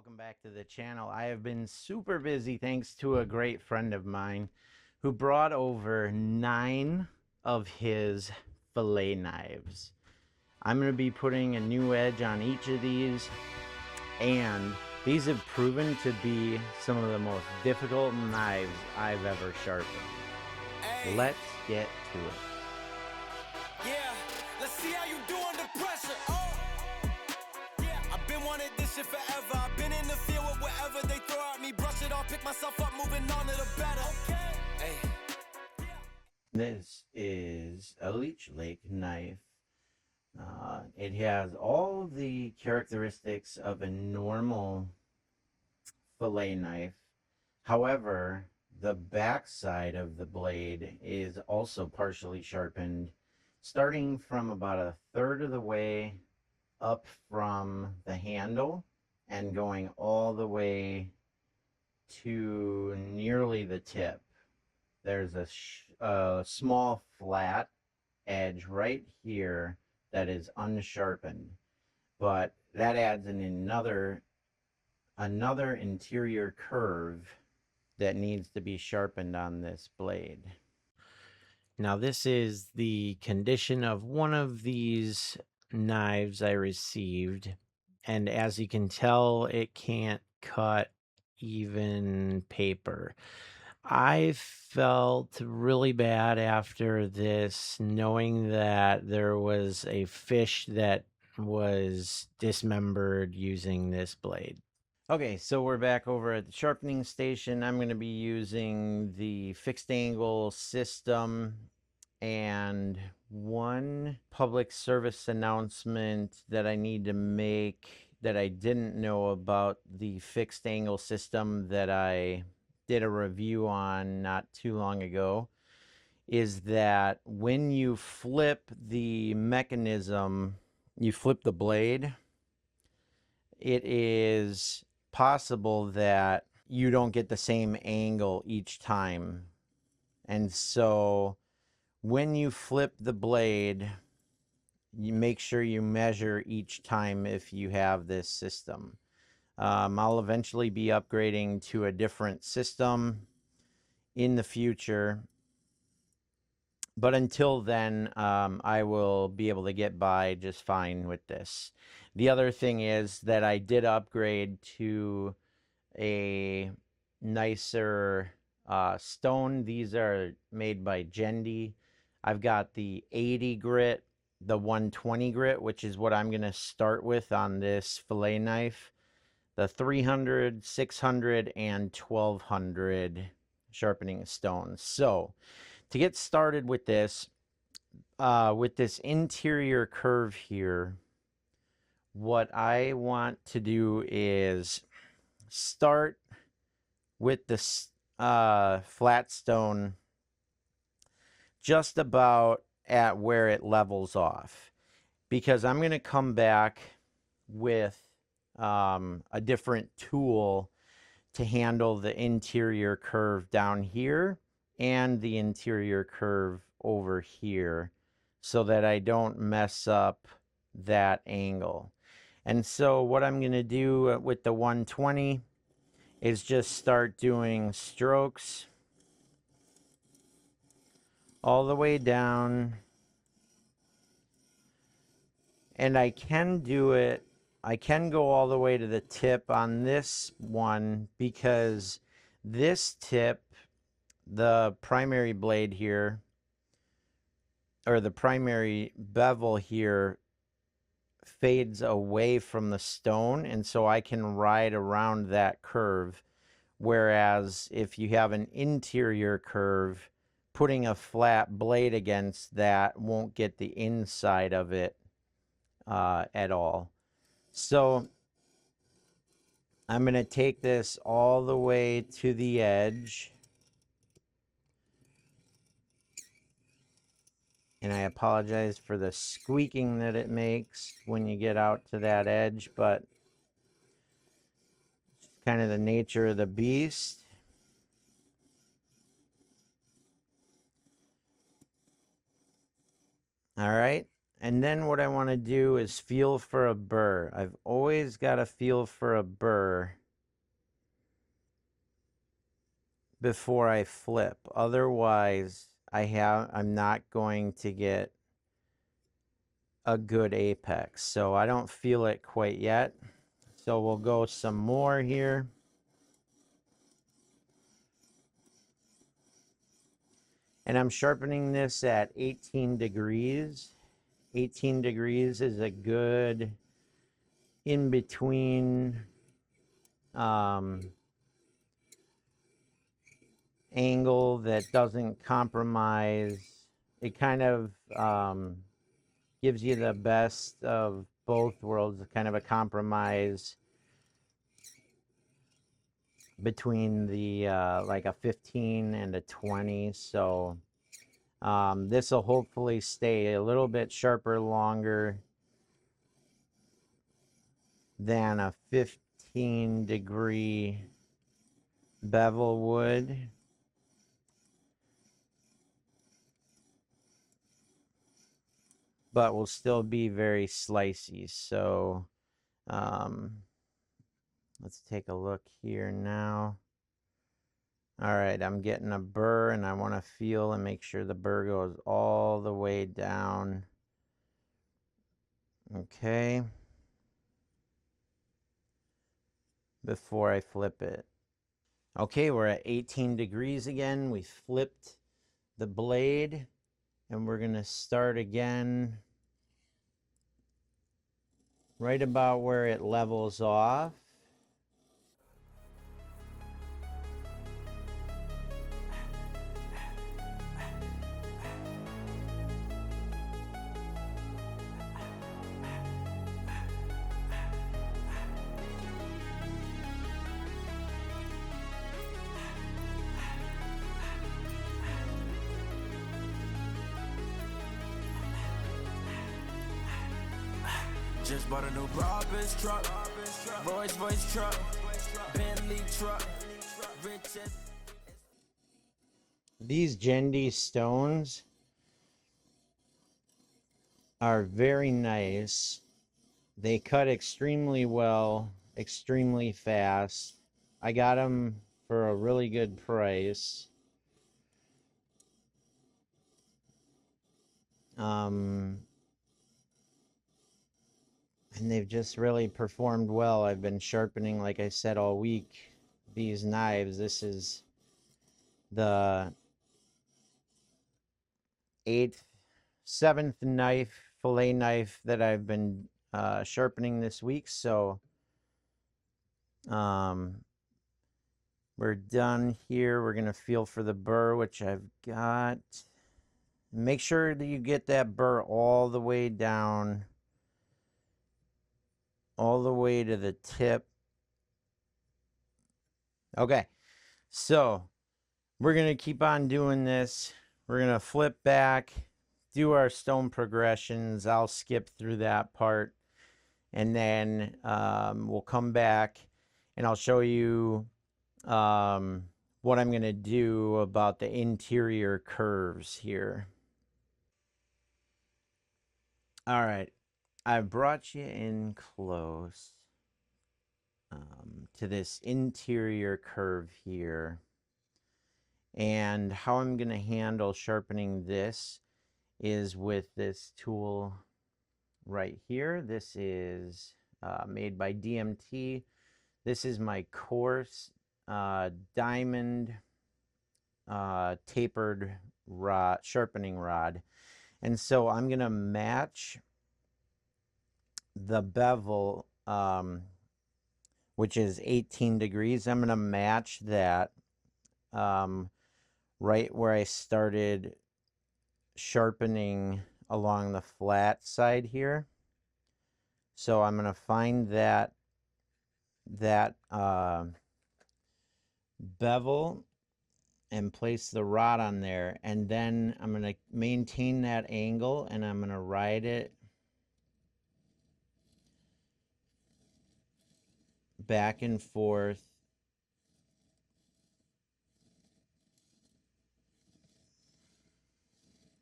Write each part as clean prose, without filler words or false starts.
welcome back to the channel. I have been super busy thanks to a great friend of mine who brought over 9 of his fillet knives. I'm going to be putting a new edge on each of these, and these have proven to be some of the most difficult knives I've ever sharpened. Hey. Let's get to it. Yeah, let's see how you do under pressure. Oh. Yeah, I've been wanting this shit forever. I've been in the field with whatever they throw at me. Brush it off, pick myself up, moving on to the better. Okay. Hey. This is a Leech Lake knife. It has all the characteristics of a normal fillet knife. However, the back side of the blade is also partially sharpened, starting from about a third of the way up from the handle and going all the way to nearly the tip. There's a small flat edge right here that is unsharpened, but that adds another interior curve that needs to be sharpened on this blade. Now this is the condition of one of these knives I received, and as you can tell, it can't cut even paper. I felt really bad after this, knowing that there was a fish that was dismembered using this blade. Okay, so we're back over at the sharpening station. I'm going to be using the fixed angle system, and one public service announcement that I need to make that I didn't know about the fixed angle system that I did a review on not too long ago is that when you flip the mechanism, you flip the blade, it is possible that you don't get the same angle each time. And so when you flip the blade, you make sure you measure each time if you have this system. I'll eventually be upgrading to a different system in the future, but until then, I will be able to get by just fine with this. The other thing is that I did upgrade to a nicer stone. These are made by Jendi. I've got the 80 grit, the 120 grit, which is what I'm going to start with on this fillet knife. The 300, 600, and 1200 sharpening stones. So to get started with this interior curve here, what I want to do is start with the flat stone just about at where it levels off, because I'm going to come back with a different tool to handle the interior curve down here and the interior curve over here so that I don't mess up that angle. And so what I'm going to do with the 120 is just start doing strokes all the way down. And I can do it, I can go all the way to the tip on this one, because this tip, the primary blade here, or the primary bevel here, fades away from the stone, and so I can ride around that curve. Whereas if you have an interior curve, putting a flat blade against that won't get the inside of it at all. So I'm going to take this all the way to the edge. And I apologize for the squeaking that it makes when you get out to that edge, but it's kind of the nature of the beast. All right. And then what I want to do is feel for a burr. I've always got to feel for a burr before I flip. Otherwise, I'm not going to get a good apex. So I don't feel it quite yet. So we'll go some more here. And I'm sharpening this at 18 degrees. 18 degrees is a good in between angle that doesn't compromise. It kind of gives you the best of both worlds, kind of a compromise between the like a 15 and a 20. So this will hopefully stay a little bit sharper longer than a 15-degree bevel would. But will still be very slicey. So let's take a look here now. All right, I'm getting a burr, and I want to feel and make sure the burr goes all the way down. Okay. Before I flip it. Okay, we're at 18 degrees again. We flipped the blade, and we're going to start again right about where it levels off. Just bought a new Robbins truck, Royce voice truck, Bentley truck, riches. These Jendi stones are very nice. They cut extremely well, extremely fast. I got them for a really good price. And they've just really performed well. I've been sharpening, like I said, all week, these knives. This is the seventh fillet knife that I've been sharpening this week. So we're done here. We're going to feel for the burr, which I've got. Make sure that you get that burr all the way down, all the way to the tip. Okay, so we're going to keep on doing this. We're going to flip back, do our stone progressions. I'll skip through that part. And then we'll come back and I'll show you what I'm going to do about the interior curves here. All right, I've brought you in close to this interior curve here. And how I'm going to handle sharpening this is with this tool right here. This is made by DMT. This is my coarse diamond tapered rod, sharpening rod. And so I'm going to match the bevel, which is 18 degrees. I'm going to match that right where I started sharpening along the flat side here. So I'm going to find that bevel and place the rod on there, and then I'm going to maintain that angle, and I'm going to ride it back and forth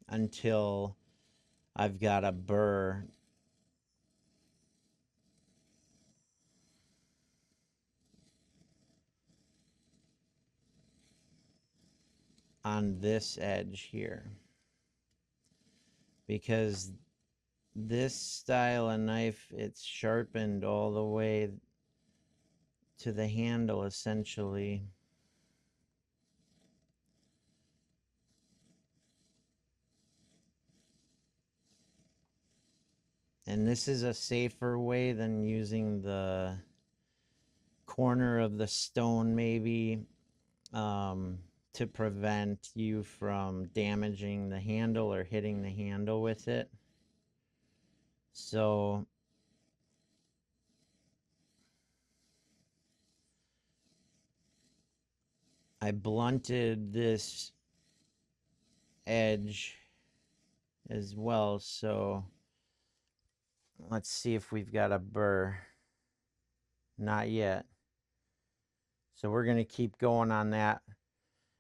until I've got a burr on this edge here, because this style of knife, it's sharpened all the way to the handle essentially. And this is a safer way than using the corner of the stone maybe, to prevent you from damaging the handle or hitting the handle with it. So I blunted this edge as well. So let's see if we've got a burr. Not yet. So we're going to keep going on that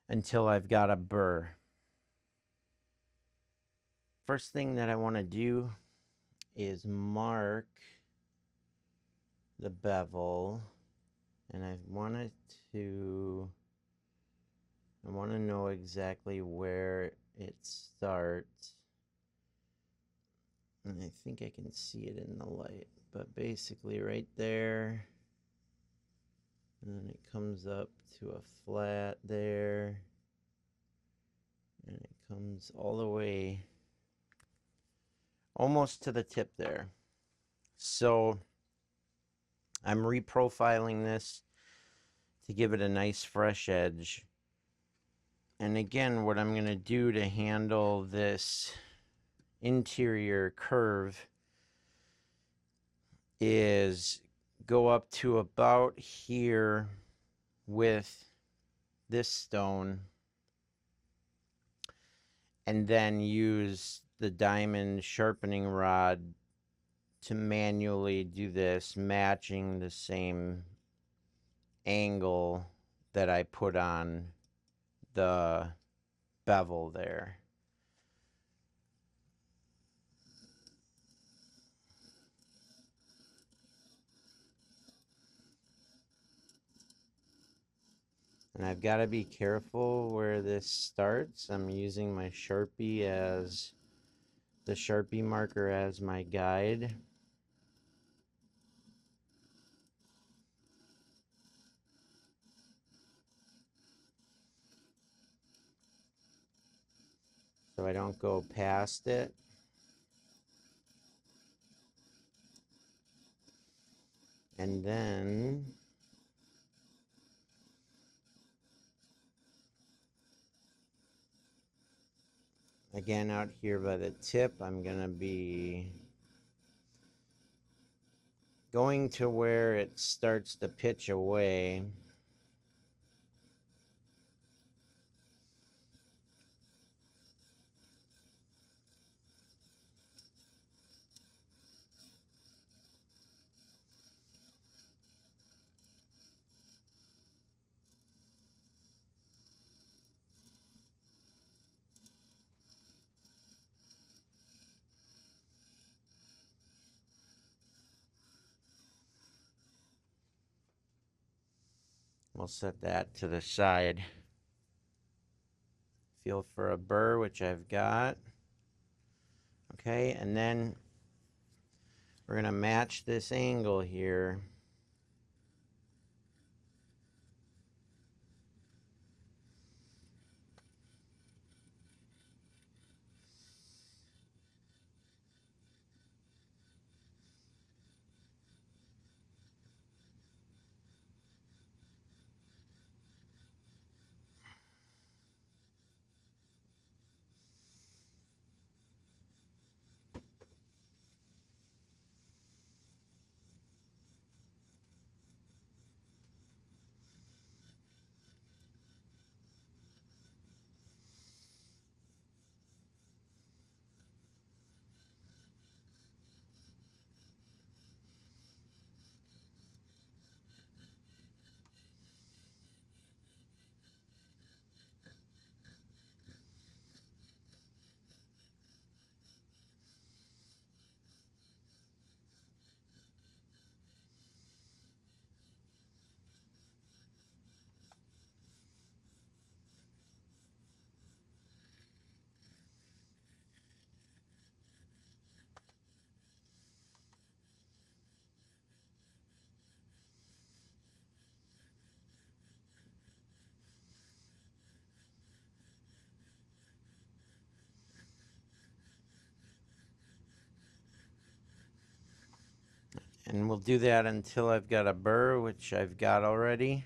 until I've got a burr. First thing that I want to do is mark the bevel, and I want to know exactly where it starts. And I think I can see it in the light, but basically right there, and then it comes up to a flat there, and it comes all the way almost to the tip there. So I'm reprofiling this to give it a nice fresh edge. And again, what I'm going to do to handle this interior curve is go up to about here with this stone, and then use the diamond sharpening rod to manually do this, matching the same angle that I put on the bevel there. And I've got to be careful where this starts. I'm using my Sharpie as the Sharpie marker as my guide. So I don't go past it. And then again, out here by the tip, I'm going to be going to where it starts to pitch away. We'll set that to the side. Feel for a burr, which I've got. Okay, and then we're going to match this angle here. And we'll do that until I've got a burr, which I've got already.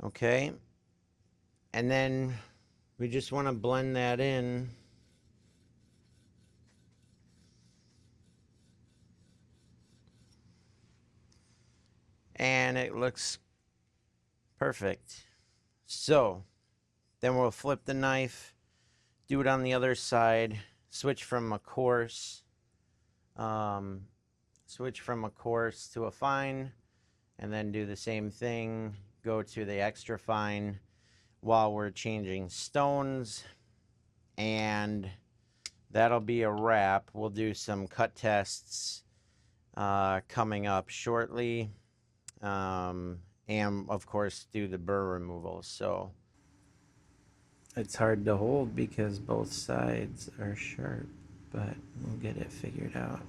Okay. And then we just want to blend that in. And it looks perfect. So then we'll flip the knife, do it on the other side, switch from a coarse to a fine, and then do the same thing, go to the extra fine while we're changing stones, and that'll be a wrap. We'll do some cut tests coming up shortly, and of course do the burr removal. So it's hard to hold because both sides are sharp, but we'll get it figured out.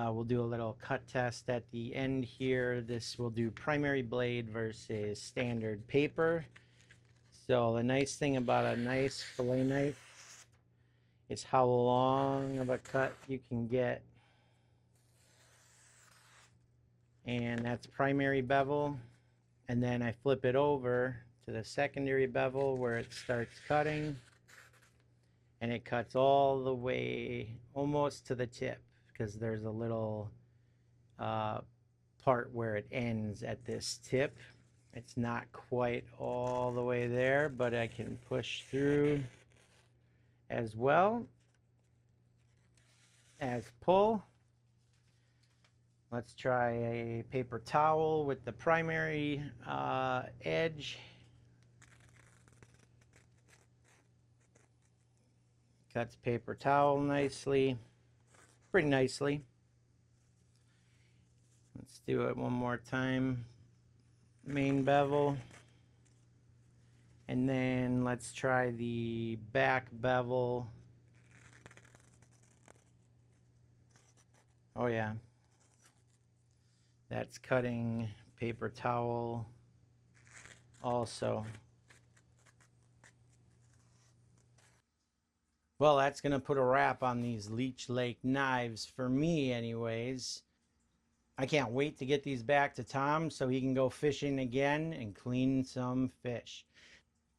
We'll do a little cut test at the end here. This will do primary blade versus standard paper. So the nice thing about a nice fillet knife is how long of a cut you can get. And that's primary bevel. And then I flip it over to the secondary bevel where it starts cutting. And it cuts all the way almost to the tip, because there's a little part where it ends at this tip. It's not quite all the way there, but I can push through as well as pull. Let's try a paper towel with the primary edge. Cuts paper towel nicely, pretty nicely. Let's do it one more time. Main bevel. And then let's try the back bevel. Oh yeah. That's cutting paper towel also. Well, that's going to put a wrap on these Leech Lake knives for me anyways. I can't wait to get these back to Tom so he can go fishing again and clean some fish.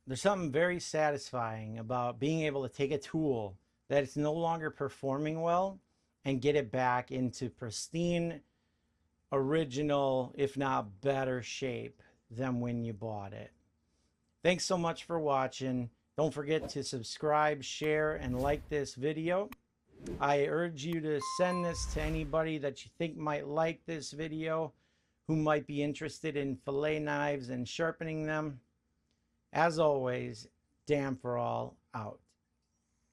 There's something very satisfying about being able to take a tool that is no longer performing well and get it back into pristine, original, if not better shape than when you bought it. Thanks so much for watching. Don't forget to subscribe, share, and like this video. I urge you to send this to anybody that you think might like this video, who might be interested in fillet knives and sharpening them. As always, damn for all, out.